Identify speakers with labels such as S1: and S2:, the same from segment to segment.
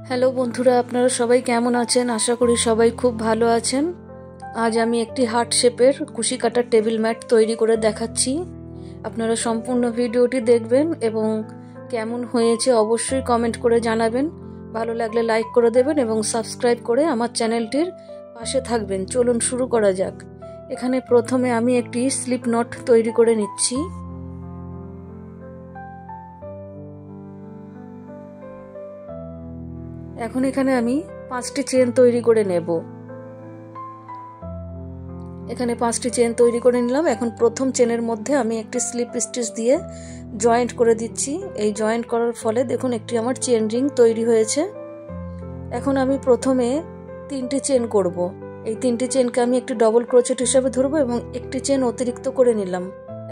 S1: Hello বন্ধুরা, আপনারা সবাই কেমন আছেন? আশা করি সবাই খুব ভালো আছেন। আজ আমি একটি হার্ট শেপের কুশি কাটার টেবিল ম্যাট তৈরি করে দেখাচ্ছি। আপনারা সম্পূর্ণ ভিডিওটি দেখবেন এবং কেমন হয়েছে অবশ্যই কমেন্ট করে জানাবেন। ভালো লাগলে লাইক করে দেবেন এবং সাবস্ক্রাইব করে আমার চ্যানেলটির পাশে থাকবেন। চলুন শুরু করা যাক। এখানে প্রথমে আমি একটি স্লিপ নট তৈরি করে নিচ্ছি। এখন এখানে আমি 5টি চেন তৈরি করে নেব। এখানে 5টি চেন তৈরি করে নিলাম। এখন প্রথম চেনের মধ্যে আমি একটি স্লিপ স্টিচ দিয়ে জয়েন্ট করে দিচ্ছি। এই জয়েন্ট করার ফলে দেখুন একটি আমার চেন রিং তৈরি হয়েছে। এখন আমি প্রথমে 3টি চেন করব। এই 3টি চেনকে আমি একটি ডবল ক্রোচেট হিসাবে ধরবো এবং একটি চেন অতিরিক্ত করে নিলাম।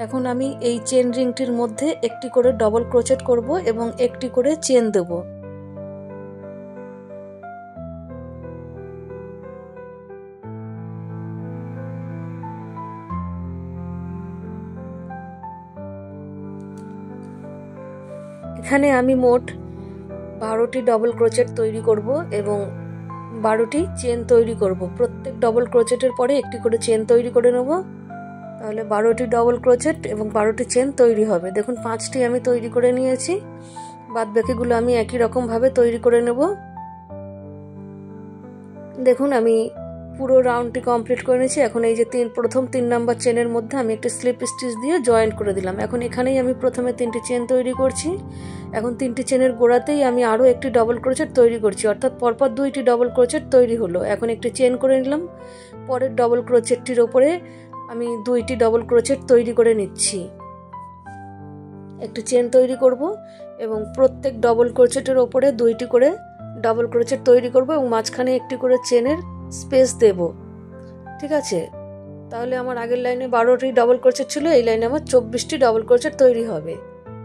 S1: এখন আমি এই চেন রিংটির মধ্যে একটি করে ডবল ক্রোচেট করব এবং একটি করে চেন দেব। এখানে আমি মোট 12টি ডবল ক্রোচেট তৈরি করব এবং 12টি চেন তৈরি করব। প্রত্যেক ডবল ক্রোচেটের পরে একটি করে চেন তৈরি করে নেব। তাহলে 12টি ডবল ক্রোচেট এবং 12টি চেন তৈরি হবে। দেখুন 5টি আমি তৈরি করে নিয়েছি, বাদ বাকিগুলো আমি একই রকম ভাবে তৈরি করে নেব। দেখুন আমি পুরো রাউন্ডটি কমপ্লিট করে নিয়েছি। এখন এই যে প্রথম 3 নাম্বার চেনের মধ্যে আমি একটা স্লিপ স্টিচ দিয়ে জয়েন্ট করে দিলাম। এখন এখানেই আমি প্রথমে 3টি চেন তৈরি করছি। এখন 3টি চেনের গোড়াতেই আমি আরও একটি ডবল ক্রোচেট তৈরি করছি, অর্থাৎ পরপর 2টি ডবল ক্রোচেট তৈরি হলো। এখন একটি চেন করে নিলাম। পরের ডবল ক্রোচেটটির ওপরে আমি 2টি ডবল ক্রোচেট তৈরি করে নিচ্ছি। একটি চেন তৈরি করব এবং প্রত্যেক ডবল ক্রোচেটের ওপরে 2টি করে ডবল ক্রোচেট তৈরি করব এবং মাঝখানে একটি করে চেনের স্পেস দেব। ঠিক আছে, তাহলে আমার আগের লাইনে 12টি ডবল ক্রোচেট ছিল, এই লাইনে আমার 24টি ডবল ক্রোচেট তৈরি হবে।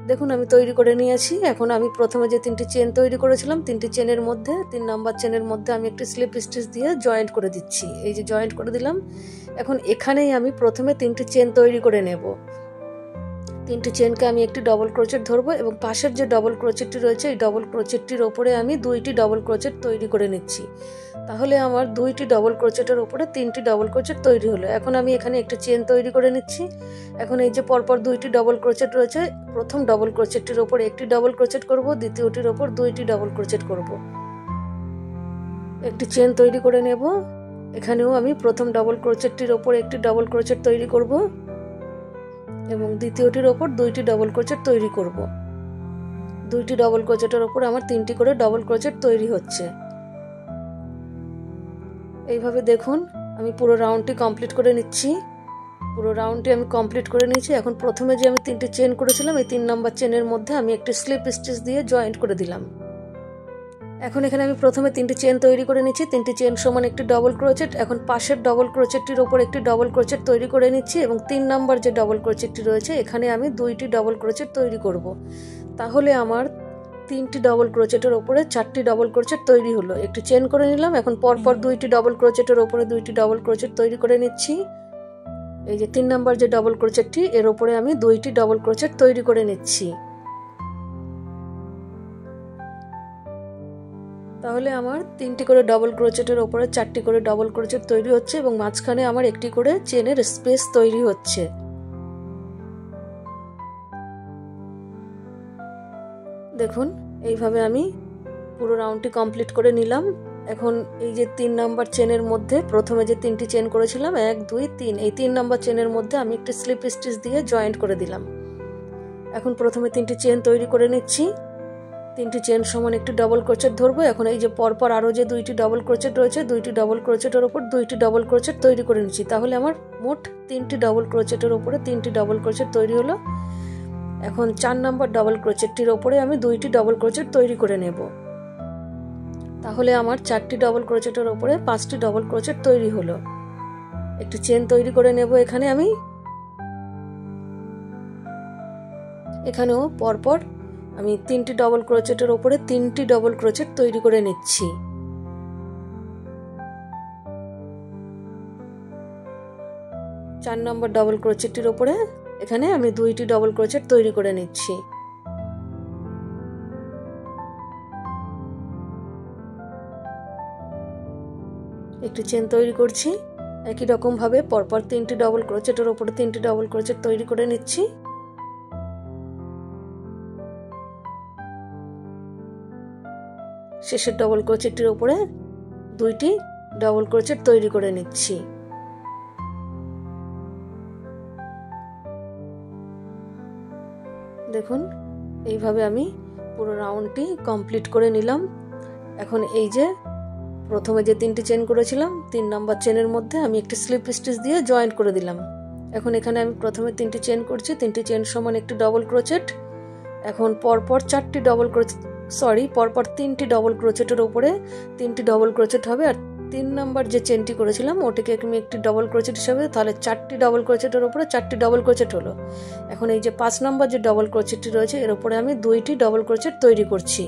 S1: দেখুন আমি তৈরি করে নিয়েছি। এখন আমি প্রথমে যে 3টি চেন তৈরি করেছিলাম, 3টি চেনের মধ্যে 3 নাম্বার চেনের মধ্যে আমি একটি স্লিপ স্টিচ দিয়ে জয়েন্ট করে দিচ্ছি। এই যে জয়েন্ট করে দিলাম। এখন এখানেই আমি প্রথমে 3টি চেন তৈরি করে নেব। 3টি চেনকে আমি একটি ডবল ক্রোচেট ধরবো এবং পাশের যে ডবল ক্রোচেটটি রয়েছে এই ডবল ক্রোচেটটির ওপরে আমি 2টি ডবল ক্রোচেট তৈরি করে নিচ্ছি। তাহলে আমার 2টি ডবল ক্রোচেটের ওপরে 3টি ডবল ক্রোচেট তৈরি হলো। এখন আমি এখানে একটি চেন তৈরি করে নিচ্ছি। এখন এই যে পরপর 2টি ডবল ক্রোচেট রয়েছে, প্রথম ডবল ক্রোচেটটির ওপরে একটি ডবল ক্রোচেট করব, দ্বিতীয়টির ওপর 2টি ডবল ক্রোচেট করব। একটি চেন তৈরি করে নেব। এখানেও আমি প্রথম ডবল ক্রোচেটটির ওপর একটি ডবল ক্রোচেট তৈরি করব এবং দ্বিতীয়টির ওপর 2টি ডবল ক্রোচেট তৈরি করব। 2টি ডবল ক্রোচেটের ওপর আমার 3টি করে ডবল ক্রোচেট তৈরি হচ্ছে। এইভাবে দেখুন আমি পুরো রাউন্ডটি কমপ্লিট করে নিচ্ছি। পুরো রাউন্ডটি আমি কমপ্লিট করে নিয়েছি। এখন প্রথমে যে আমি 3টি চেন করেছিলাম এই 3 নাম্বার চেনের মধ্যে আমি একটি স্লিপ স্টিচ দিয়ে জয়েন্ট করে দিলাম। এখন এখানে আমি প্রথমে 3টি চেন তৈরি করে নিচ্ছি। 3টি চেন সমান একটি ডবল ক্রোচেট। এখন পাশের ডবল ক্রোচেটটির ওপর একটি ডবল ক্রোচেট তৈরি করে নিচ্ছি এবং 3 নাম্বার যে ডবল ক্রোচেটটি রয়েছে এখানে আমি 2টি ডবল ক্রোচেট তৈরি করব। তাহলে আমার 3টি ডবল ক্রোচেটের ওপরে 4টি ডবল ক্রোচেট তৈরি হলো। একটি চেন করে নিলাম। এখন পরপর 2টি ডবল ক্রোচেটের ওপরে 2টি ডবল ক্রোচেট তৈরি করে নিচ্ছি। এই যে 3 নাম্বার যে ডবল ক্রোচেটটি এর ওপরে আমি 2টি ডবল ক্রোচেট তৈরি করে নিচ্ছি। তাহলে আমার 3টি করে ডবল ক্রোচেটের ওপরে 4টি করে ডবল ক্রোচেট তৈরি হচ্ছে এবং মাঝখানে আমার একটি করে চেনের স্পেস তৈরি হচ্ছে। দেখুন এইভাবে আমি পুরো রাউন্ডটি কমপ্লিট করে নিলাম। এখন এই যে 3 নাম্বার চেনের মধ্যে প্রথমে যে 3টি চেন করেছিলাম 1 2 3, এই 3 নাম্বার চেনের মধ্যে আমি একটি স্লিপ স্টিচ দিয়ে জয়েন্ট করে দিলাম। এখন প্রথমে 3টি চেন তৈরি করে নিচ্ছি। 3টি চেন সমান একটি ডবল ক্রোচেট ধরবো। এখন এই যে পরপর আরও যে 2টি ডবল ক্রোচেট রয়েছে 2টি ডবল ক্রোচেটের ওপর 2টি ডবল ক্রোচেট তৈরি করে নিচ্ছি। তাহলে আমার মোট 3টি ডবল ক্রোচেটের ওপরে 3টি ডবল ক্রোচেট তৈরি হলো। এখন 4 নাম্বার ডবল ক্রোচেটটির ওপরে আমি 2টি ডবল ক্রোচেট তৈরি করে নেব। তাহলে আমার 4টি ডবল ক্রোচেটের ওপরে 5টি ডবল ক্রোচেট তৈরি হলো। একটি চেন তৈরি করে নেব। এখানে আমি এখানেও পরপর আমি 3টি ডবল ক্রোচেটের ওপরে 3টি ডবল ক্রোচেট তৈরি করে নিচ্ছি। 4 নম্বর ডবল ক্রোচেটটির ওপরে এখানে আমি 2টি ডবল ক্রোচেট তৈরি করে নিচ্ছি। একটি চেন তৈরি করছি। একই রকম ভাবে পরপর 3টি ডবল ক্রোচেটের উপরে 3টি ডবল ক্রোচেট তৈরি করে নিচ্ছি। শেষের ডবল ক্রোচেটটির উপরে 2টি ডবল ক্রোচেট তৈরি করে নিচ্ছি। দেখুন এইভাবে আমি পুরো রাউন্ডটি কমপ্লিট করে নিলাম। এখন এই যে প্রথমে যে 3টি চেন করেছিলাম 3 নাম্বার চেনের মধ্যে আমি একটি স্লিপ স্টিচ দিয়ে জয়েন্ট করে দিলাম। এখন এখানে আমি প্রথমে 3টি চেন করছি, 3টি চেন সমান একটি ডবল ক্রোচেট। এখন পরপর 4টি ডবল ক্রোচেট পরপর 3টি ডবল ক্রোচেটের উপরে 3টি ডবল ক্রোচেট হবে। আর 3 নাম্বার যে চেনটি করেছিলাম ওটিকে আমি একটি ডবল ক্রোচেট হিসাবে, তাহলে 4টি ডবল ক্রোচেটের উপরে 4টি ডবল ক্রোচেট হলো। এখন এই যে 5 নাম্বার যে ডবল ক্রোচেটটি রয়েছে এর উপরে আমি 2টি ডবল ক্রোচেট তৈরি করছি।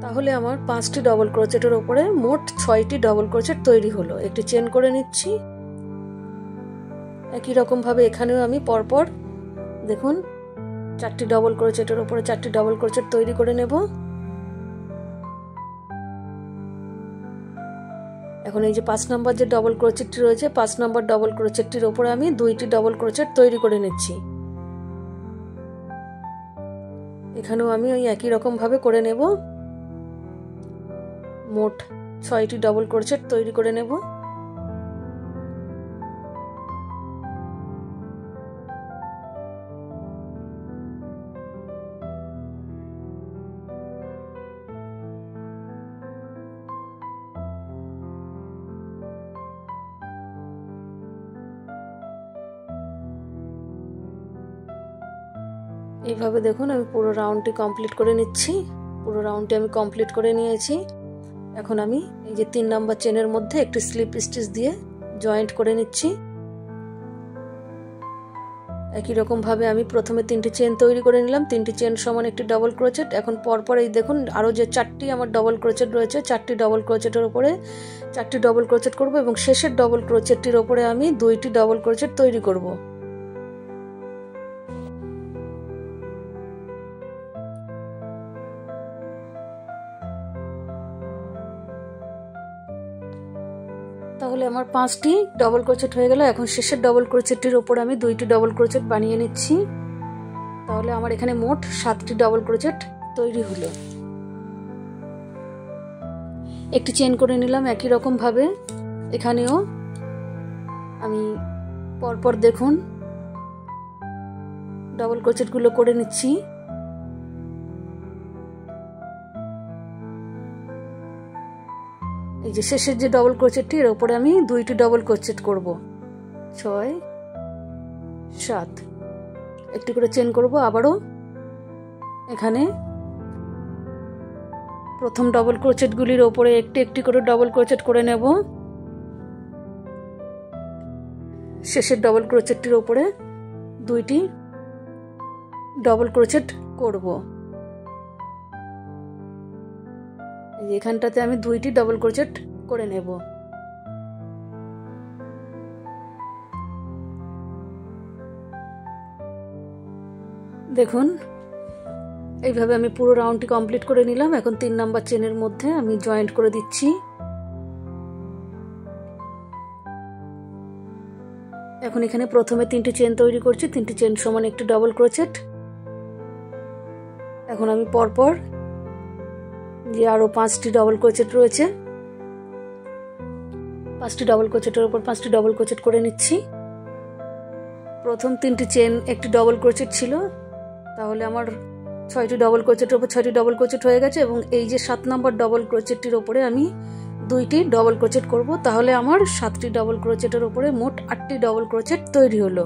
S1: তাহলে আমার 5টি ডবল ক্রোচেটের উপরে মোট 6টি ডবল ক্রোচেট তৈরি হলো। একটি চেন করে নিচ্ছি। একই রকম ভাবে এখানেও আমি পরপর দেখুন 4টি ডবল ক্রোচেটের উপরে 4টি ডবল ক্রোচেট তৈরি করে নেব। এখন এই যে 5 নাম্বার যে ডবল ক্রোচেটটি রয়েছে 5 নাম্বার ডবল ক্রোচেটটির উপরে আমি 2টি ডবল ক্রোচেট তৈরি করে নিচ্ছি। এখানেও আমি ওই একই রকম ভাবে করে নেব। মোট 6টি ডবল ক্রোচেট তৈরি করে নেব। এইভাবে দেখুন আমি পুরো রাউন্ডটি কমপ্লিট করে নিচ্ছি। পুরো রাউন্ডটি আমি কমপ্লিট করে নিয়েছি। এখন আমি এই যে 3 নাম্বার চেনের মধ্যে একটি স্লিপ স্টিচ দিয়ে জয়েন্ট করে নিচ্ছি। একই রকম ভাবে আমি প্রথমে 3টি চেন তৈরি করে নিলাম, 3টি চেন সমান একটি ডবল ক্রোচেট। এখন পরপর এই দেখুন আরও যে 4টি আমার ডবল ক্রোচেট রয়েছে 4টি ডবল ক্রোচেটের উপরে 4টি ডবল ক্রোচেট করব এবং শেষের ডবল ক্রোচেটটির উপরে আমি 2টি ডবল ক্রোচেট তৈরি করব। তাহলে আমার 5টি ডবল ক্রোচেট হয়ে গেল। এখন শেষের ডবল ক্রোচেটটির উপর আমি 2টি ডবল ক্রোচেট বানিয়ে নিচ্ছি। তাহলে আমার এখানে মোট 7টি ডবল ক্রোচেট তৈরি হলো। একটি চেন করে নিলাম। একই রকম ভাবে এখানেও আমি পরপর দেখুন ডবল ক্রোচেটগুলো করে নিচ্ছি। এই যে শেষের যে ডবল ক্রোচেটটি এর উপরে আমি 2টি ডবল ক্রোচেট করব। 6 7 একটি করে চেন করব। আবারও এখানে প্রথম ডবল ক্রোচেটগুলির উপরে একটি একটি করে ডবল ক্রোচেট করে নেব। শেষের ডবল ক্রোচেটটির উপরে 2টি ডবল ক্রোচেট করব। এখানটাতে আমি 2টি ডবল ক্রোচেট করে নেব। দেখুন এইভাবে আমি পুরো রাউন্ডটি কমপ্লিট করে নিলাম। এখন 3 নাম্বার চেনের মধ্যে আমি জয়েন্ট করে দিচ্ছি। এখন এখানে প্রথমে 3টি চেন তৈরি করছি, 3টি চেন সমান একটি ডবল ক্রোচেট। এখন আমি পরপর যে আরো 5টি ডবল ক্রোচেট রয়েছে 5টি ডবল ক্রোচেটের উপর 5টি ডবল ক্রোচেট করে নিচ্ছি। প্রথম 3টি চেন একটি ডবল ক্রোচেট ছিল, তাহলে আমার 6টি ডবল ক্রোচেটের উপর 6টি ডবল ক্রোচেট হয়ে গেছে। এবং এই যে 7 নম্বর ডবল ক্রোচেটটির উপরে আমি 2টি ডবল ক্রোচেট করব। তাহলে আমার 7টি ডবল ক্রোচেটের উপরে মোট 8টি ডবল ক্রোচেট তৈরি হলো।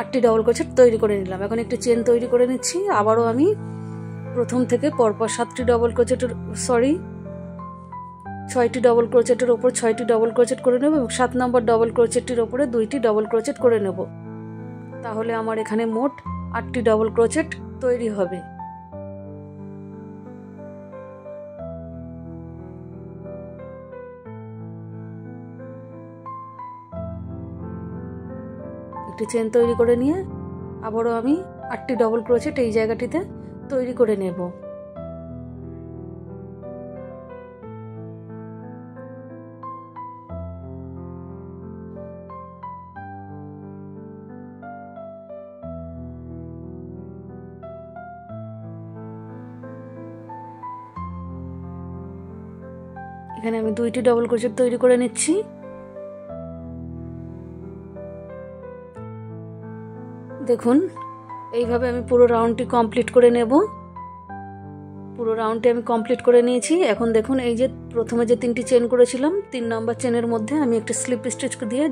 S1: 8টি ডবল ক্রোচেট তৈরি করে নিলাম। এখন একটি চেন তৈরি করে নিচ্ছি। আবারও আমি প্রথম থেকে পরপর 6টি ডবল ক্রোচেটের উপর 6টি ডবল ক্রোচেট করে নেব এবং 7 নম্বর ডবল ক্রোচেটটির উপরে 2টি ডবল ক্রোচেট করে নেব। তাহলে আমার এখানে মোট 8টি ডবল ক্রোচেট তৈরি হবে। একটি চেন তৈরি করে নিয়ে আবারও আমি 8টি ডবল ক্রোচেট এই জায়গাটিতে তৈরি করে নেব। এখানে আমি 2টি ডাবল ক্রোশেট তৈরি করে নিচ্ছি। দেখুন এইভাবে আমি পুরো রাউন্ডটি কমপ্লিট করে নেব। পুরো রাউন্ডটি আমি কমপ্লিট করে নিয়েছি। এখন দেখুন এই যে প্রথমে যে 3টি চেন করেছিলাম 3 নাম্বার চেনের মধ্যে আমি একটা স্লিপ স্টিচ দিয়ে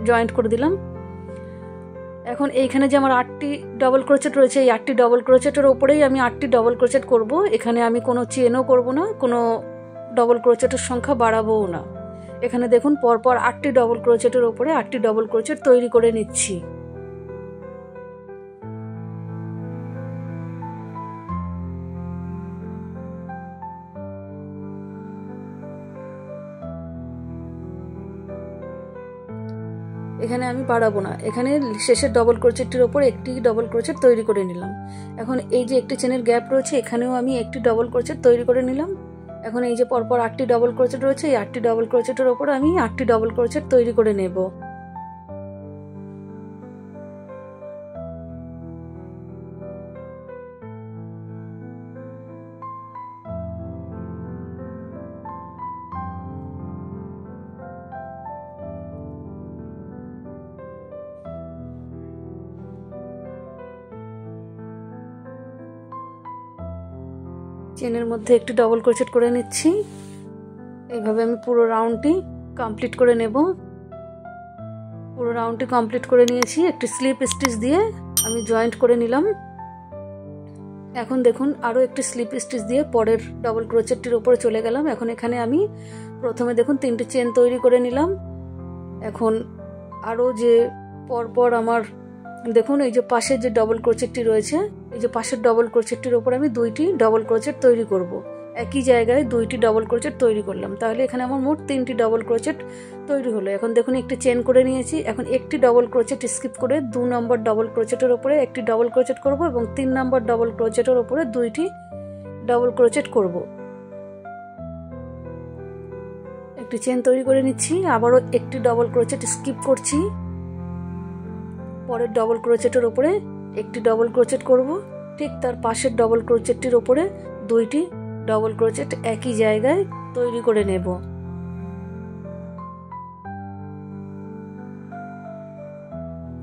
S1: জয়েন্ট করে দিলাম। এখন এইখানে যে আমার 8টি ডাবল ক্রোশেট রয়েছে, এই 8টি ডাবল ক্রোশেটের ওপরেই আমি 8টি ডাবল ক্রোশেট করব। এখানে আমি কোনো চেনও করব না, কোনো ডাবল ক্রোশেটের সংখ্যা বাড়াবোও না। এখানে দেখুন পরপর 8টি ডাবল ক্রোশেটের ওপরে 8টি ডাবল ক্রোশেট তৈরি করে নিচ্ছি। এখানে আমি বাড়াবো না, এখানে শেষের ডাবল ক্রোশেটটির ওপর একটি ডাবল ক্রোশেট তৈরি করে নিলাম। এখন এই যে একটি চেনের গ্যাপ রয়েছে এখানেও আমি একটি ডাবল ক্রোশেট তৈরি করে নিলাম। এখন এই যে পরপর 8টি ডাবল ক্রোশেট রয়েছে, এই 8টি ডাবল ক্রোশেটের ওপর আমি 8টি ডাবল ক্রোশেট তৈরি করে নেব। চেনের মধ্যে একটি ডাবল ক্রোশেট করে নিচ্ছি। এইভাবে আমি পুরো রাউন্ডটি কমপ্লিট করে নেব। পুরো রাউন্ডটি কমপ্লিট করে নিয়েছি। একটি স্লিপ স্টিচ দিয়ে আমি জয়েন্ট করে নিলাম। এখন দেখুন আরও একটি স্লিপ স্টিচ দিয়ে পরের ডাবল ক্রোশেটটির উপরে চলে গেলাম। এখন এখানে আমি প্রথমে দেখুন 3টি চেন তৈরি করে নিলাম। এখন আরও যে পরপর আমার দেখুন এই যে পাশের যে ডাবল ক্রোশেটটি রয়েছে, এই যে পাশের ডাবল ক্রোশেটটির উপর আমি 2টি ডাবল ক্রোশেট তৈরি করব। একই জায়গায় 2টি ডাবল ক্রোশেট তৈরি করলাম, তাহলে এখানে আমার মোট 3টি ডাবল ক্রোশেট তৈরি হলো। এখন দেখুন একটি চেন করে নিয়েছি। এখন একটি ডাবল ক্রোশেট স্কিপ করে 2 নম্বর ডাবল ক্রোশেটের উপরে একটি ডাবল ক্রোশেট করব এবং 3 নম্বর ডাবল ক্রোশেটের উপরে 2টি ডাবল ক্রোশেট করব। একটি চেন তৈরি করে নিচ্ছি, আবারও একটি ডাবল ক্রোশেট স্কিপ করছি, পরের ডাবল ক্রোশেটের উপরে একটি ডাবল ক্রোশেট করব, ঠিক তার পাশের ডাবল ক্রোশেটটির উপরে 2টি ডাবল ক্রোশেট একই জায়গায় তৈরি করে নেব।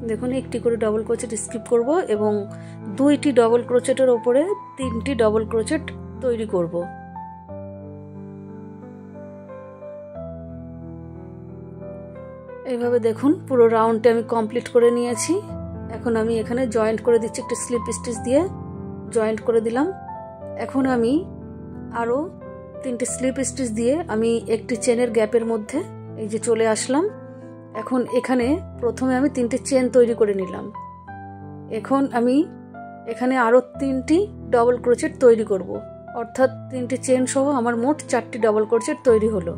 S1: দেখুন একটি করে ডাবল ক্রোশেট স্কিপ করব এবং 2টি ডাবল ক্রোশেটের উপরে 3টি ডাবল ক্রোশেট তৈরি করব। এইভাবে দেখুন পুরো রাউন্ডটি আমি কমপ্লিট করে নিয়েছি। এখন আমি এখানে জয়েন্ট করে দিচ্ছি, একটি স্লিপ স্টিচ দিয়ে জয়েন্ট করে দিলাম। এখন আমি আরও 3টি স্লিপ স্টিচ দিয়ে আমি একটি চেনের গ্যাপের মধ্যে এই যে চলে আসলাম। এখন এখানে প্রথমে আমি 3টি চেন তৈরি করে নিলাম। এখন আমি এখানে আরও 3টি ডাবল ক্রোশেট তৈরি করব, অর্থাৎ 3টি চেন সহ আমার মোট 4টি ডাবল ক্রোশেট তৈরি হলো।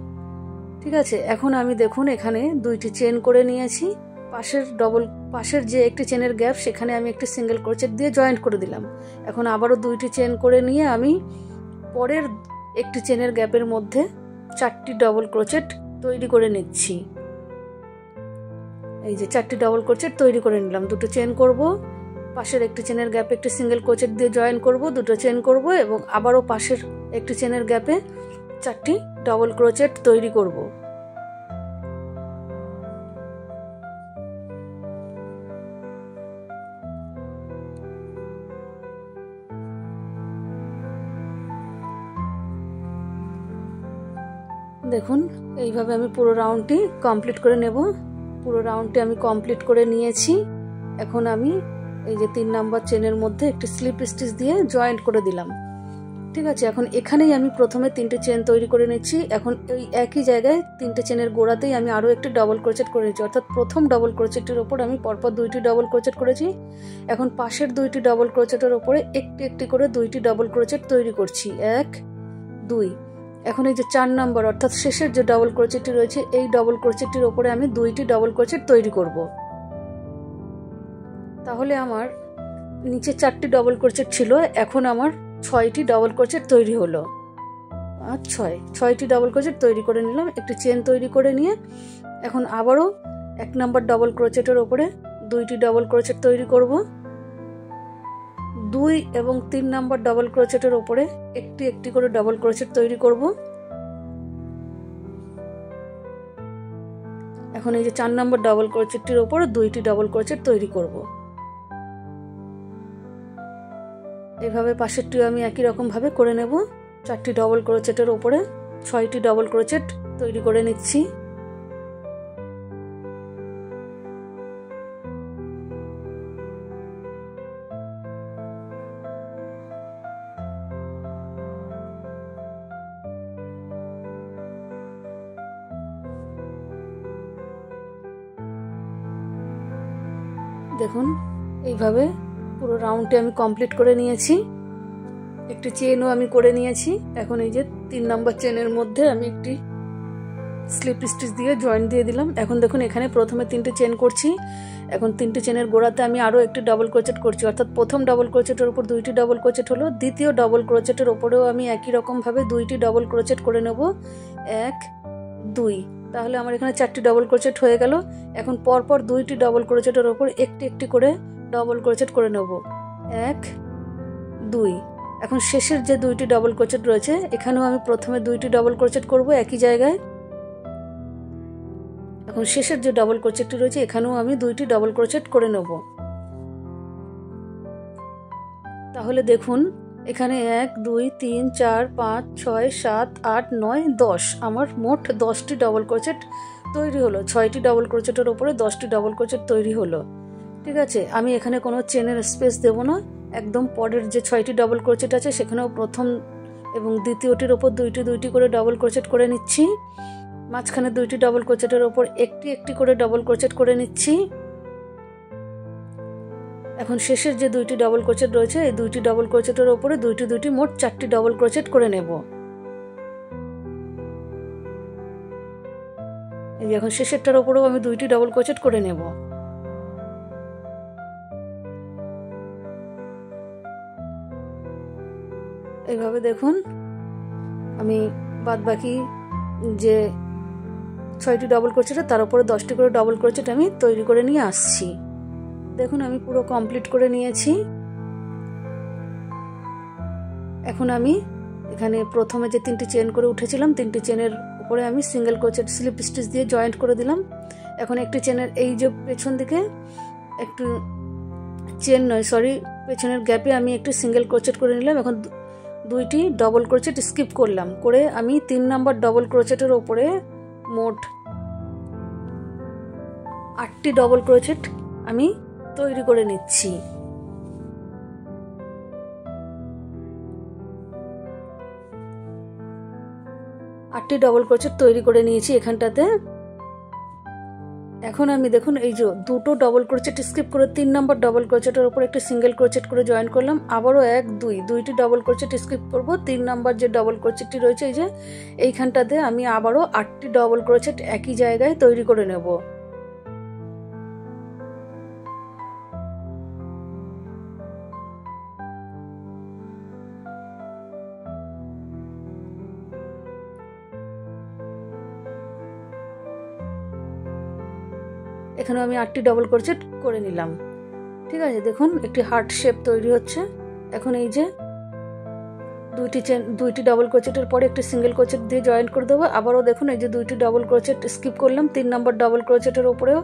S1: ঠিক আছে, এখন আমি দেখুন এখানে 2টি চেন করে নিয়েছি। পাশের যে একটি চেনের গ্যাপ সেখানে আমি একটি সিঙ্গেল ক্রোশেট দিয়ে জয়েন্ট করে দিলাম। এখন আবারও 2টি চেন করে নিয়ে আমি পরের একটি চেনের গ্যাপের মধ্যে 4টি ডাবল ক্রোশেট তৈরি করে নিচ্ছি। এই যে 4টি ডাবল ক্রোশেট তৈরি করে নিলাম। 2টো চেন করব, পাশের একটি চেনের গ্যাপে একটি সিঙ্গেল ক্রোশেট দিয়ে জয়েন করব, 2টো চেন করব এবং আবারও পাশের একটি চেনের গ্যাপে 4টি ডাবল ক্রোশেট তৈরি করব। দেখুন এইভাবে আমি পুরো রাউন্ডটি কমপ্লিট করে নেব। পুরো রাউন্ডটি আমি কমপ্লিট করে নিয়েছি। এখন আমি এই যে 3 নাম্বার চেনের মধ্যে একটি স্লিপ স্টিচ দিয়ে জয়েন্ট করে দিলাম। ঠিক আছে, এখন এখানেই আমি প্রথমে 3টে চেন তৈরি করে নিচ্ছি। এখন এই একই জায়গায় 3টে চেনের গোড়াতেই আমি আরও একটি ডাবল ক্রোশেট করে নিচ্ছি, অর্থাৎ প্রথম ডাবল ক্রোশেটের ওপর আমি পরপর 2টি ডাবল ক্রোশেট করেছি। এখন পাশের 2টি ডাবল ক্রোশেটের ওপরে একটি একটি করে 2টি ডাবল ক্রোশেট তৈরি করছি, 1 2। এখন এই যে 4 নাম্বার অর্থাৎ শেষের যে ডাবল ক্রোশেটটি রয়েছে এই ডাবল ক্রোশেটটির ওপরে আমি 2টি ডাবল ক্রোশেট তৈরি করব। তাহলে আমার নিচে 4টি ডাবল ক্রোশেট ছিল, এখন আমার 6টি ডাবল ক্রোশেট তৈরি হলো। আর 6টি ডাবল ক্রোশেট তৈরি করে নিলাম। একটি চেন তৈরি করে নিয়ে এখন আবারও 1 নাম্বার ডাবল ক্রোশেটের ওপরে 2টি ডাবল ক্রোশেট তৈরি করব। 2 এবং 3 নাম্বার ডাবল ক্রোশেটের ওপরে একটি একটি করে ডাবল ক্রোশেট তৈরি করব। এখন এই যে 4 নম্বর ডাবল ক্রোচেটটির ওপর 2টি ডাবল ক্রোচেট তৈরি করব। এইভাবে পাশেরটিও আমি একই রকম ভাবে করে নেব। 4টি ডাবল ক্রোচেটের ওপরে 6টি ডাবল ক্রোচেট তৈরি করে নিচ্ছি। দেখুন এইভাবে পুরো রাউন্ডটি আমি কমপ্লিট করে নিয়েছি। একটি চেনও আমি করে নিয়েছি। এখন এই যে 3 নম্বর চেনের মধ্যে আমি একটি স্লিপ স্টিচ দিয়ে জয়েন্ট দিয়ে দিলাম। এখন দেখুন এখানে প্রথমে 3টি চেন করছি। এখন 3টি চেনের গোড়াতে আমি আরও একটি ডাবল ক্রোচেট করছি, অর্থাৎ প্রথম ডাবল ক্রোচেটের উপর 2টি ডাবল ক্রোচেট হলো। দ্বিতীয় ডাবল ক্রোচেটের ওপরেও আমি একই রকমভাবে 2টি ডাবল ক্রোচেট করে নেব, 1 2। তাহলে আমার এখানে 4টি ডাবল ক্রোচেট হয়ে গেল। এখন পরপর 2টি ডাবল ক্রোচেটের ওপর একটি একটি করে ডাবল ক্রোচেট করে নেব, 1 2। এখন শেষের যে 2টি ডাবল ক্রোচেট রয়েছে এখানেও আমি প্রথমে 2টি ডাবল ক্রোচেট করব একই জায়গায়। এখন শেষের যে ডাবল ক্রোচেটটি রয়েছে এখানেও আমি 2টি ডাবল ক্রোচেট করে নেব। তাহলে দেখুন এখানে 1 2 3 4 5 6 7 8 9 10, আমার মোট 10টি ডাবল ক্রোচেট তৈরি হলো। 6টি ডাবল ক্রোচেটের ওপরে 10টি ডাবল ক্রোচেট তৈরি হলো। ঠিক আছে, আমি এখানে কোনো চেনের স্পেস দেব না। একদম পরের যে 6টি ডাবল ক্রোচেট আছে সেখানেও প্রথম এবং দ্বিতীয়টির ওপর 2টি করে ডাবল ক্রোচেট করে নিচ্ছি। মাঝখানে 2টি ডাবল ক্রোচেটের ওপর একটি একটি করে ডাবল ক্রোচেট করে নিচ্ছি। এখন শেষের যে 2টি ডাবল ক্রোচেট রয়েছে এই 2টি ডাবল ক্রোচেটের ওপরে 2টি মোট 4টি ডাবল ক্রোচেট করে নেব। এই এখন শেষেরটার ওপরেও আমি 2টি ডাবল ক্রোচেট করে নেব। এইভাবে দেখুন আমি বাদ বাকি যে 6টি ডাবল ক্রোচেট তার উপরে 10টি করে ডাবল ক্রোচেট আমি তৈরি করে নিয়ে আসছি। দেখুন আমি পুরো কমপ্লিট করে নিয়েছি। এখন আমি এখানে প্রথমে যে 3টি চেন করে উঠেছিলাম 3টি চেনের উপরে আমি সিঙ্গেল ক্রোচেট স্লিপ স্টিচ দিয়ে জয়েন্ট করে দিলাম। এখন একটি চেনের এই যে পেছন দিকে একটু চেন নয় সরি পেছনের গ্যাপে আমি একটি সিঙ্গেল ক্রোচেট করে নিলাম। এখন 2টি ডাবল ক্রোচেট স্কিপ করলাম, করে আমি 3 নম্বর ডাবল ক্রোচেটের ওপরে মোট 8টি ডাবল ক্রোচেট আমি তৈরি করে নিচ্ছি। 8টি ডাবল ক্রোচেট তৈরি করে নিয়েছি এখানটাতে। এখন আমি দেখুন এই যে 2টো ডাবল ক্রোচেট স্কিপ করে 3 নম্বর ডাবল ক্রোচেটের উপর একটি সিঙ্গেল ক্রোচেট করে জয়েন করলাম। আবারও 1 2 2টি ডাবল ক্রোচেট স্কিপ করব। 3 নম্বর যে ডাবল ক্রোচেটটি রয়েছে এই যে এইখানটাতে আমি আবারও 8টি ডাবল ক্রোচেট একই জায়গায় তৈরি করে নেব। এখানে আমি 8টি ডাবল ক্রোচেট করে নিলাম। ঠিক আছে, দেখুন একটি হার্ট শেপ তৈরি হচ্ছে। এখন এই যে 2টি ডাবল ক্রোচেটের পরে একটি সিঙ্গেল ক্রোচেট দিয়ে জয়েন্ট করে দেবো। আবারও দেখুন এই যে 2টি ডাবল ক্রোচেট স্কিপ করলাম। 3 নম্বর ডাবল ক্রোচেটের উপরেও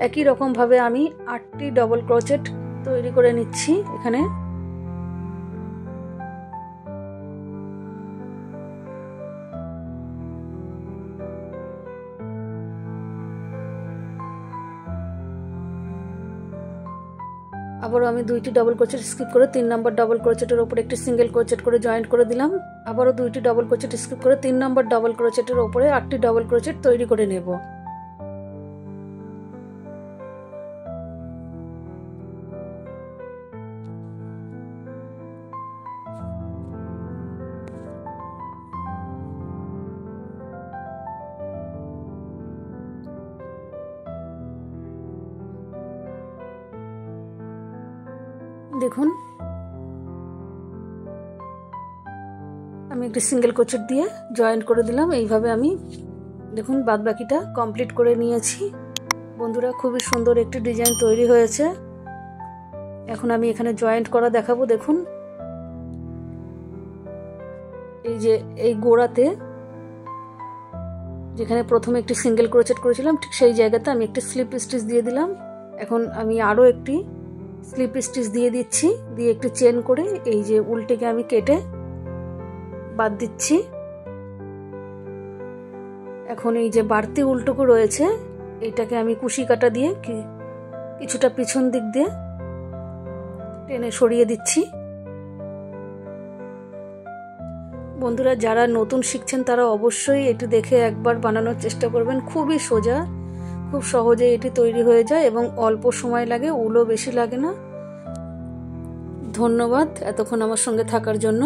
S1: একই রকমভাবে আমি 8টি ডাবল ক্রোচেট তৈরি করে নিচ্ছি এখানে। আবারও আমি 2টি ডাবল ক্রোচেট স্কিপ করে 3 নম্বর ডাবল ক্রোচেটের উপরে একটি সিঙ্গেল ক্রোচেট করে জয়েন্ট করে দিলাম। আবারও 2টি ডাবল ক্রোচেট স্কিপ করে 3 নম্বর ডাবল ক্রোচেটের উপরে 8টি ডাবল ক্রোচেট তৈরি করে নেব। দেখুন আমি একটি সিঙ্গেল ক্রোচেট দিয়ে জয়েন্ট করে দিলাম। এইভাবে আমি দেখুন বাদ বাকিটা কমপ্লিট করে নিয়েছি। বন্ধুরা খুবই সুন্দর একটি ডিজাইন তৈরি হয়েছে। এখন আমি এখানে জয়েন্ট করা দেখাবো। দেখুন এই যে এই গোড়াতে যেখানে প্রথমে একটি সিঙ্গেল ক্রোচেট করেছিলাম ঠিক সেই জায়গাতে আমি একটি স্লিপ স্টিচ দিয়ে দিলাম। এখন আমি আরও একটি স্লিপ স্টিচ দিয়ে দিচ্ছি, দিয়ে একটু চেন করে এই যে উল্টেকে আমি কেটে বাদ দিচ্ছি। এখন এই যে বাড়তি উল্টোকো রয়েছে এইটাকে আমি কুশি কাটা দিয়ে কিছুটা পিছন দিক দিয়ে টেনে সরিয়ে দিচ্ছি। বন্ধুরা যারা নতুন শিখছেন তারা অবশ্যই এটি দেখে একবার বানানোর চেষ্টা করবেন। খুবই সোজা, খুব সহজে এটি তৈরি হয়ে যায় এবং অল্প সময় লাগে, উলও বেশি লাগে না। ধন্যবাদ এতক্ষণ আমার সঙ্গে থাকার জন্য।